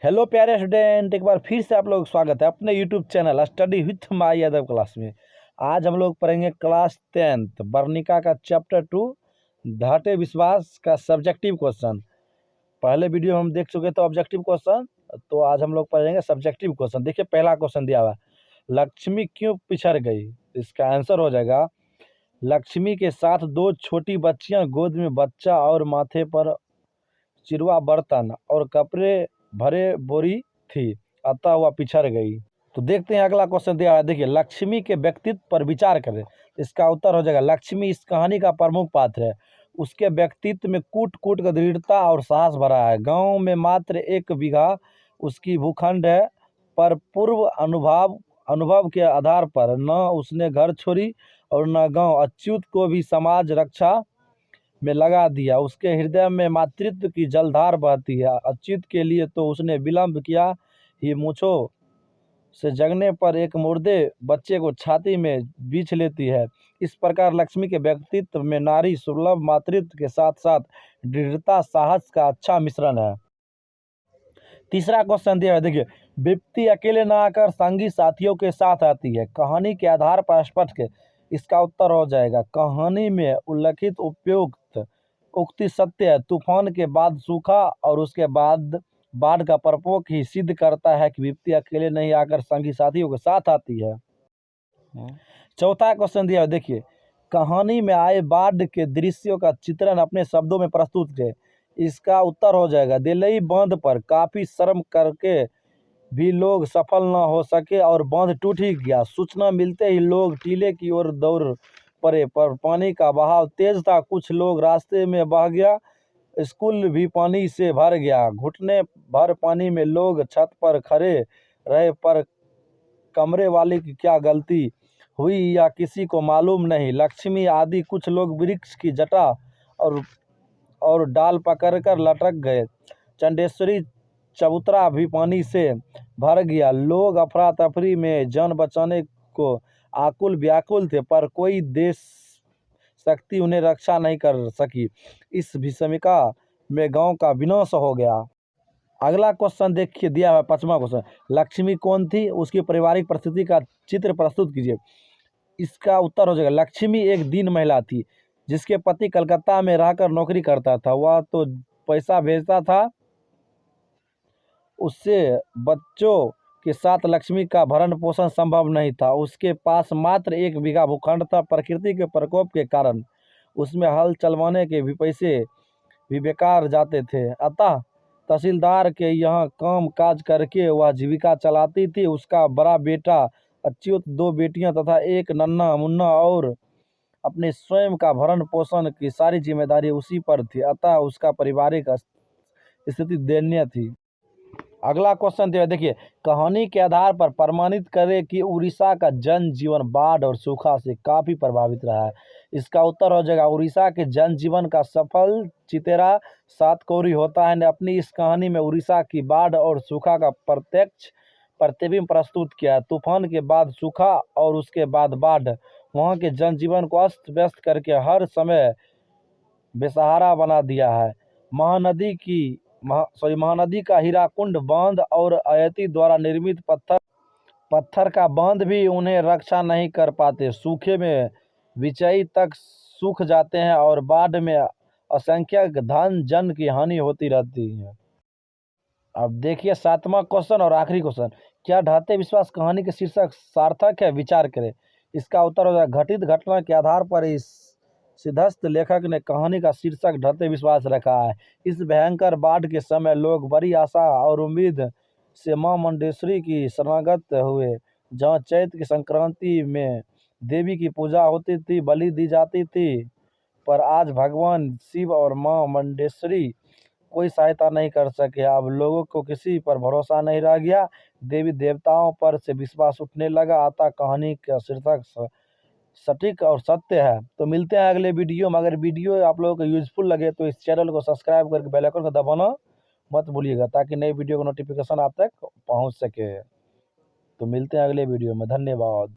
Hello प्यारे student, एक बार फिर से आप लोग स्वागत है अपने YouTube channel study with my Yadav class में। आज हम लोग पढ़ेंगे क्लास 10th वर्णिका का चैप्टर 2 ढाटे विश्वास का सब्जेक्टिव क्वेश्चन। पहले वीडियो हम देख चुके थे ऑब्जेक्टिव क्वेश्चन, तो आज हम लोग पढ़ेंगे सब्जेक्टिव क्वेश्चन। देखिए पहला क्वेश्चन दिया हुआ है, लक्ष्मी क्यों पिछड़ गई। इसका आंसर हो जाएगा, लक्ष्मी के साथ दो छोटी बच्चियां गोद में बच्चा और माथे पर चिरवा बर्तन और कपड़े भरे बोरी थी, अतः वह पिछड़ गई। तो देखते हैं अगला क्वेश्चन दिया है। देखिए लक्ष्मी के व्यक्तित्व पर विचार करें। इसका उत्तर हो जाएगा, लक्ष्मी इस कहानी का प्रमुख पात्र है। उसके व्यक्तित्व में कूट कूट कर दृढ़ता और साहस भरा है। गांव में मात्र 1 बीघा उसकी भूखंड है, पर पूर्व अनुभव के आधार पर न उसने घर छोड़ी और न गांव अच्युत को भी समाज रक्षा में लगा दिया। उसके हृदय में मातृत्व की जलधार बहती है। अच्युत के लिए तो उसने विलंब किया ही, मूंछों से जगने पर एक मुर्दे बच्चे को छाती में बींच लेती है। इस प्रकार लक्ष्मी के व्यक्तित्व में नारी सुलभ मातृत्व के साथ साथ दृढ़ता साहस का अच्छा मिश्रण है। तीसरा क्वेश्चन दिया है, देखिए विपत्ति अकेले न आकर संगी साथियों के साथ आती है, कहानी के आधार पर स्पष्ट है। इसका उत्तर हो जाएगा, कहानी में उल्लिखित उपयुक्त उक्ति सत्य है। तूफान के बाद सूखा और उसके बाद बाढ़ का प्रकोप ही सिद्ध करता है कि विपत्ति अकेले नहीं आकर संगी साथियों के साथ आती है। चौथा क्वेश्चन दिया है, देखिए कहानी में आए बाढ़ के दृश्यों का चित्रण अपने शब्दों में प्रस्तुत करें। इसका उत्तर हो जाएगा, दिलई बांध पर काफी श्रम करके भी लोग सफल न हो सके और बांध टूट ही गया। सूचना मिलते ही लोग टीले की ओर दौड़ पड़े, पर पानी का बहाव तेज था। कुछ लोग रास्ते में बह गया, स्कूल भी पानी से भर गया। घुटने भर पानी में लोग छत पर खड़े रहे, पर कमरे वाले की क्या गलती हुई या किसी को मालूम नहीं। लक्ष्मी आदि कुछ लोग वृक्ष की जटा और डाल पकड़कर लटक गए। चंडेश्वरी चबूतरा भी पानी से भर गया। लोग अफरा तफरी में जान बचाने को आकुल व्याकुल थे, पर कोई देश शक्ति उन्हें रक्षा नहीं कर सकी। इस भीषमिका में गांव का विनाश हो गया। अगला क्वेश्चन देखिए दिया है, 5वां क्वेश्चन, लक्ष्मी कौन थी, उसकी पारिवारिक परिस्थिति का चित्र प्रस्तुत कीजिए। इसका उत्तर हो जाएगा, लक्ष्मी एक दीन महिला थी जिसके पति कलकत्ता में रहकर नौकरी करता था। वह तो पैसा भेजता था, उससे बच्चों के साथ लक्ष्मी का भरण पोषण संभव नहीं था। उसके पास मात्र 1 बीघा भूखंड था। प्रकृति के प्रकोप के कारण उसमें हल चलवाने के भी पैसे भी बेकार जाते थे, अतः तहसीलदार के यहाँ काम काज करके वह जीविका चलाती थी। उसका बड़ा बेटा अच्युत, 2 बेटियां तथा एक नन्हा मुन्ना और अपने स्वयं का भरण पोषण की सारी जिम्मेदारी उसी पर थी, अतः उसका पारिवारिक स्थिति दयनीय थी। अगला क्वेश्चन देखिए, कहानी के आधार पर प्रमाणित करें कि उड़ीसा का जनजीवन बाढ़ और सूखा से काफी प्रभावित रहा है। इसका उत्तर हो जाएगा, उड़ीसा के जनजीवन का सफल चितेरा सातकौरी होता है ने अपनी इस कहानी में उड़ीसा की बाढ़ और सूखा का प्रत्यक्ष प्रतिबिंब प्रस्तुत किया है। तूफान के बाद सूखा और उसके बाद बाढ़ वहाँ के जनजीवन को अस्त व्यस्त करके हर समय बेसहारा बना दिया है। महानदी का हीराकुंड बांध और अयती द्वारा निर्मित पत्थर का बांध भी उन्हें रक्षा नहीं कर पाते। सूखे में बिचई तक सूख जाते हैं और बाढ़ में असंख्यक धन जन की हानि होती रहती है। अब देखिए 7वां क्वेश्चन और आखिरी क्वेश्चन, क्या ढाते विश्वास कहानी के शीर्षक सार्थक है, विचार करें। इसका उत्तर हो जाएगा, घटित घटना के आधार पर इस सिद्धस्त लेखक ने कहानी का शीर्षक ढाते विश्वास रखा है। इस भयंकर बाढ़ के समय लोग बड़ी आशा और उम्मीद से मां मुंडेश्वरी की शरणागत हुए। जहां चैत्र की संक्रांति में देवी की पूजा होती थी, बलि दी जाती थी, पर आज भगवान शिव और मां मुंडेश्वरी कोई सहायता नहीं कर सके। अब लोगों को किसी पर भरोसा नहीं रह गया, देवी देवताओं पर से विश्वास उठने लगा, अतः कहानी का शीर्षक सटीक और सत्य है। तो मिलते हैं अगले वीडियो में। अगर वीडियो आप लोगों को यूजफुल लगे तो इस चैनल को सब्सक्राइब करके बेल आइकन को दबाना मत भूलिएगा, ताकि नई वीडियो का नोटिफिकेशन आप तक पहुंच सके। तो मिलते हैं अगले वीडियो में, धन्यवाद।